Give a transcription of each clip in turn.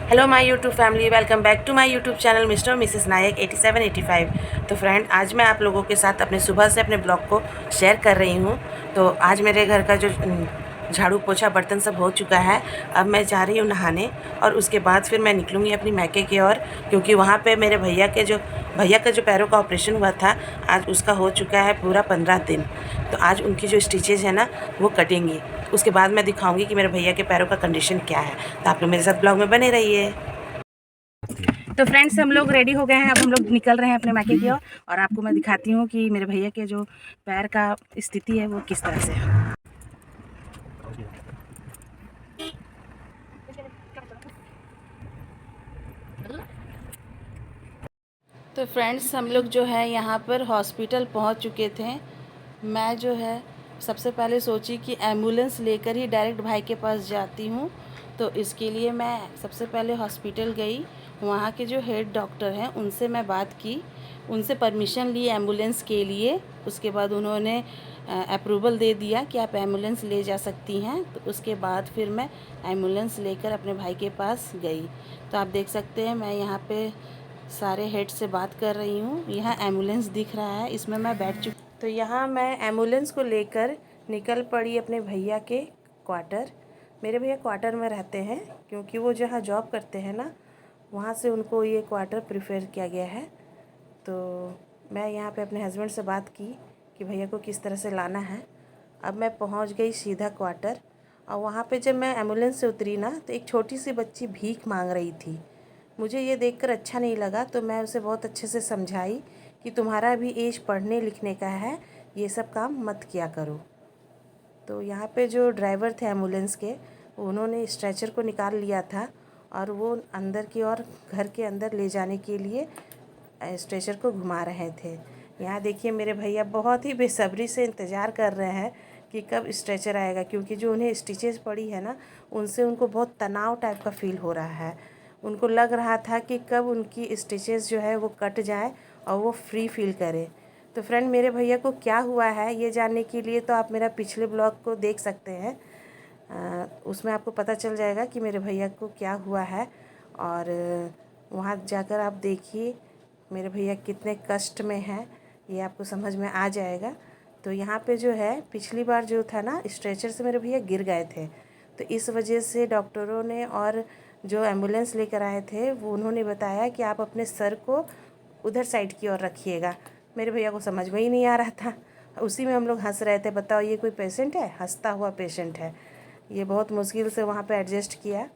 Hello my YouTube family, welcome back to my YouTube channel mister और mrs Nayak 8785। तो friend, आज मैं आप लोगों के साथ अपने सुबह से अपने ब्लॉग को शेयर कर रही हूँ। तो आज मेरे घर का जो झाड़ू पोछा बर्तन सब हो चुका है। अब मैं जा रही हूँ नहाने और उसके बाद फिर मैं निकलूँगी अपनी मैके की ओर, क्योंकि वहाँ पे मेरे भैया का जो पैरों का ऑपरेशन हुआ था, आज उसका हो चुका है पूरा 15 दिन। तो आज उनकी जो स्टिचेज़ है ना, वो कटेंगी। उसके बाद मैं दिखाऊंगी कि मेरे भैया के पैरों का कंडीशन क्या है। तो आप लोग मेरे साथ ब्लॉग में बने रहिए। तो फ्रेंड्स, हम लोग रेडी हो गए हैं। अब हम लोग निकल रहे हैं अपने मैके की ओर और आपको मैं दिखाती हूँ कि मेरे भैया के जो पैर का स्थिति है वो किस तरह से है। तो फ्रेंड्स, हम लोग जो है यहाँ पर हॉस्पिटल पहुँच चुके थे। मैं जो है सबसे पहले सोची कि एम्बुलेंस लेकर ही डायरेक्ट भाई के पास जाती हूँ। तो इसके लिए मैं सबसे पहले हॉस्पिटल गई। वहाँ के जो हेड डॉक्टर हैं उनसे मैं बात की, उनसे परमिशन ली एम्बुलेंस के लिए। उसके बाद उन्होंने अप्रूवल दे दिया कि आप एम्बुलेंस ले जा सकती हैं। तो उसके बाद फिर मैं एम्बुलेंस लेकर अपने भाई के पास गई। तो आप देख सकते हैं मैं यहाँ पे सारे हेड से बात कर रही हूँ। यहाँ एम्बुलेंस दिख रहा है, इसमें मैं बैठ चुकी। तो यहाँ मैं एम्बुलेंस को लेकर निकल पड़ी अपने भैया के क्वार्टर। मेरे भैया क्वार्टर में रहते हैं, क्योंकि वो जहाँ जॉब करते हैं ना, वहाँ से उनको ये क्वार्टर प्रेफर किया गया है। तो मैं यहाँ पे अपने हस्बैंड से बात की कि भैया को किस तरह से लाना है। अब मैं पहुँच गई सीधा क्वार्टर। और वहाँ पे जब मैं एम्बुलेंस से उतरी ना, तो एक छोटी सी बच्ची भीख मांग रही थी। मुझे ये देखकर अच्छा नहीं लगा, तो मैं उसे बहुत अच्छे से समझाई कि तुम्हारा भी एज पढ़ने लिखने का है, ये सब काम मत किया करो। तो यहाँ पे जो ड्राइवर थे एम्बुलेंस के, उन्होंने स्ट्रेचर को निकाल लिया था और वो अंदर की ओर घर के अंदर ले जाने के लिए स्ट्रेचर को घुमा रहे थे। यहाँ देखिए मेरे भैया बहुत ही बेसब्री से इंतज़ार कर रहे हैं कि कब स्ट्रेचर आएगा, क्योंकि जो उन्हें स्टिचेस पड़ी है ना, उनसे उनको बहुत तनाव टाइप का फील हो रहा है। उनको लग रहा था कि कब उनकी स्टिचेस जो है वो कट जाए और वो फ्री फील करे। तो फ्रेंड, मेरे भैया को क्या हुआ है ये जानने के लिए तो आप मेरा पिछले ब्लॉग को देख सकते हैं। उसमें आपको पता चल जाएगा कि मेरे भैया को क्या हुआ है। और वहाँ जाकर आप देखिए मेरे भैया कितने कष्ट में हैं, ये आपको समझ में आ जाएगा। तो यहाँ पे जो है पिछली बार जो था ना, स्ट्रेचर से मेरे भैया गिर गए थे। तो इस वजह से डॉक्टरों ने और जो एम्बुलेंस लेकर आए थे वो उन्होंने बताया कि आप अपने सर को उधर साइड की ओर रखिएगा। मेरे भैया को समझ में ही नहीं आ रहा था। उसी में हम लोग हंस रहे थे, बताओ ये कोई पेशेंट है, हंसता हुआ पेशेंट है। ये बहुत मुश्किल से वहाँ पे एडजस्ट किया।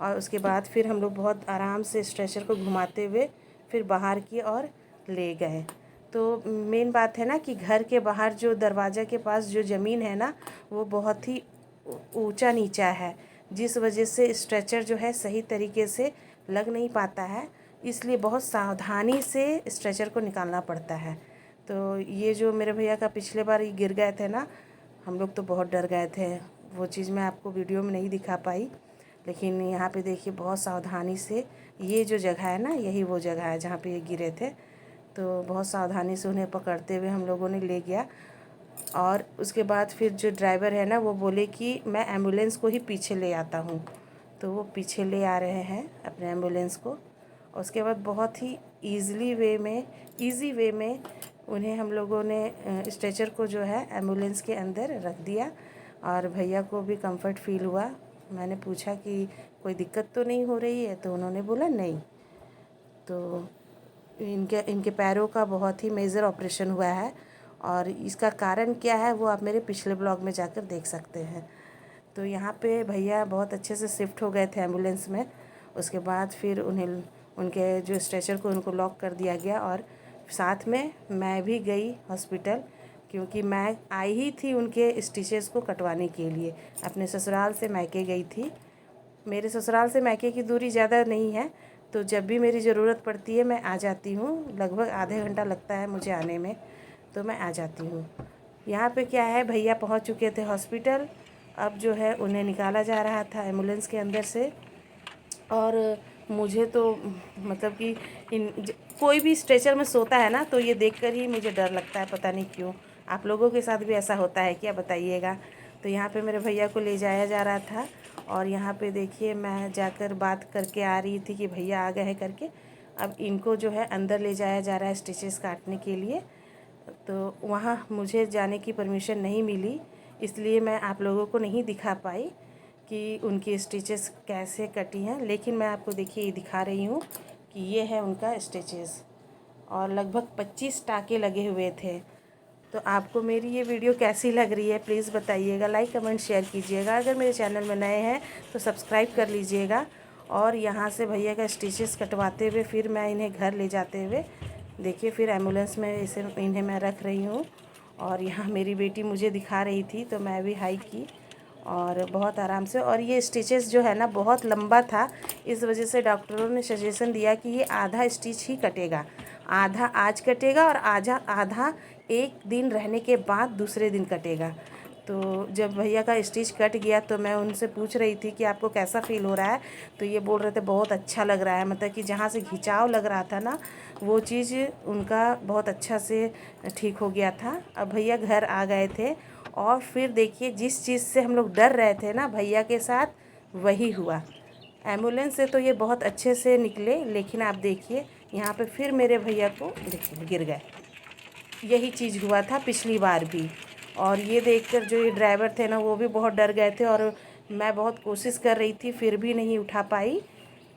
और उसके बाद फिर हम लोग बहुत आराम से स्ट्रेचर को घुमाते हुए फिर बाहर की ओर ले गए। तो मेन बात है ना कि घर के बाहर जो दरवाज़ा के पास जो ज़मीन है ना, वो बहुत ही ऊंचा नीचा है, जिस वजह से स्ट्रेचर जो है सही तरीके से लग नहीं पाता है। इसलिए बहुत सावधानी से स्ट्रेचर को निकालना पड़ता है। तो ये जो मेरे भैया का पिछले बार ये गिर गए थे ना, हम लोग तो बहुत डर गए थे। वो चीज़ मैं आपको वीडियो में नहीं दिखा पाई, लेकिन यहाँ पे देखिए बहुत सावधानी से, ये जो जगह है ना, यही वो जगह है जहाँ पे ये गिरे थे। तो बहुत सावधानी से उन्हें पकड़ते हुए हम लोगों ने ले गया। और उसके बाद फिर जो ड्राइवर है ना, वो बोले कि मैं एम्बुलेंस को ही पीछे ले आता हूँ। तो वो पीछे ले आ रहे हैं अपने एम्बुलेंस को। उसके बाद बहुत ही ईज़ी वे में उन्हें हम लोगों ने स्ट्रेचर को जो है एम्बुलेंस के अंदर रख दिया। और भैया को भी कंफर्ट फील हुआ। मैंने पूछा कि कोई दिक्कत तो नहीं हो रही है, तो उन्होंने बोला नहीं। तो इनके इनके पैरों का बहुत ही मेजर ऑपरेशन हुआ है, और इसका कारण क्या है वो आप मेरे पिछले ब्लॉग में जाकर देख सकते हैं। तो यहाँ पे भैया बहुत अच्छे से शिफ्ट हो गए थे एम्बुलेंस में। उसके बाद फिर उन्हें उनके जो स्ट्रेचर को उनको लॉक कर दिया गया, और साथ में मैं भी गई हॉस्पिटल, क्योंकि मैं आई ही थी उनके स्टिचेस को कटवाने के लिए। अपने ससुराल से मैके गई थी। मेरे ससुराल से मैके की दूरी ज़्यादा नहीं है, तो जब भी मेरी ज़रूरत पड़ती है मैं आ जाती हूँ। लगभग आधे घंटा लगता है मुझे आने में, तो मैं आ जाती हूँ। यहाँ पे क्या है, भैया पहुँच चुके थे हॉस्पिटल। अब जो है उन्हें निकाला जा रहा था एम्बुलेंस के अंदर से। और मुझे तो मतलब कि कोई भी स्ट्रेचर में सोता है ना, तो ये देखकर ही मुझे डर लगता है, पता नहीं क्यों। आप लोगों के साथ भी ऐसा होता है क्या, बताइएगा। तो यहाँ पे मेरे भैया को ले जाया जा रहा था, और यहाँ पे देखिए मैं जाकर बात करके आ रही थी कि भैया आ गए हैं करके। अब इनको जो है अंदर ले जाया जा रहा है स्टिचेस काटने के लिए। तो वहाँ मुझे जाने की परमिशन नहीं मिली, इसलिए मैं आप लोगों को नहीं दिखा पाई कि उनकी स्टिचेस कैसे कटी हैं। लेकिन मैं आपको देखिए ये दिखा रही हूँ कि ये है उनका स्टिचेस और लगभग 25 टाँके लगे हुए थे। तो आपको मेरी ये वीडियो कैसी लग रही है प्लीज़ बताइएगा, लाइक कमेंट शेयर कीजिएगा। अगर मेरे चैनल में नए हैं तो सब्सक्राइब कर लीजिएगा। और यहाँ से भैया का स्टिचेस कटवाते हुए फिर मैं इन्हें घर ले जाते हुए देखिए फिर एम्बुलेंस में इसे इन्हें मैं रख रही हूँ। और यहाँ मेरी बेटी मुझे दिखा रही थी तो मैं भी हाई की और बहुत आराम से। और ये स्टिचेस जो है ना बहुत लंबा था, इस वजह से डॉक्टरों ने सजेशन दिया कि ये आधा स्टिच ही कटेगा, आधा आज कटेगा और आधा आधा एक दिन रहने के बाद दूसरे दिन कटेगा। तो जब भैया का स्टिच कट गया तो मैं उनसे पूछ रही थी कि आपको कैसा फ़ील हो रहा है, तो ये बोल रहे थे बहुत अच्छा लग रहा है। मतलब कि जहाँ से खिंचाव लग रहा था ना वो चीज़ उनका बहुत अच्छा से ठीक हो गया था। अब भैया घर आ गए थे और फिर देखिए जिस चीज़ से हम लोग डर रहे थे ना भैया के साथ वही हुआ। एम्बुलेंस से तो ये बहुत अच्छे से निकले, लेकिन आप देखिए यहाँ पे फिर मेरे भैया को देखिए गिर गए। यही चीज़ हुआ था पिछली बार भी। और ये देखकर जो ये ड्राइवर थे ना वो भी बहुत डर गए थे और मैं बहुत कोशिश कर रही थी फिर भी नहीं उठा पाई।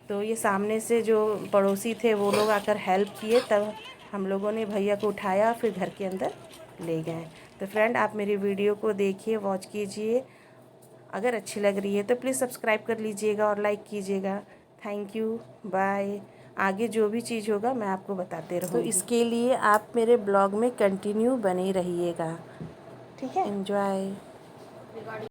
तो ये सामने से जो पड़ोसी थे वो लोग आकर हेल्प किए, तब हम लोगों ने भैया को उठाया फिर घर के अंदर ले गए। तो फ्रेंड आप मेरी वीडियो को देखिए, वॉच कीजिए। अगर अच्छी लग रही है तो प्लीज़ सब्सक्राइब कर लीजिएगा और लाइक कीजिएगा। Thank you, bye. आगे जो भी चीज़ होगा मैं आपको बताते रहूँगी। तो इसके लिए आप मेरे ब्लॉग में कंटिन्यू बने रहिएगा। ठीक है, एंजॉय।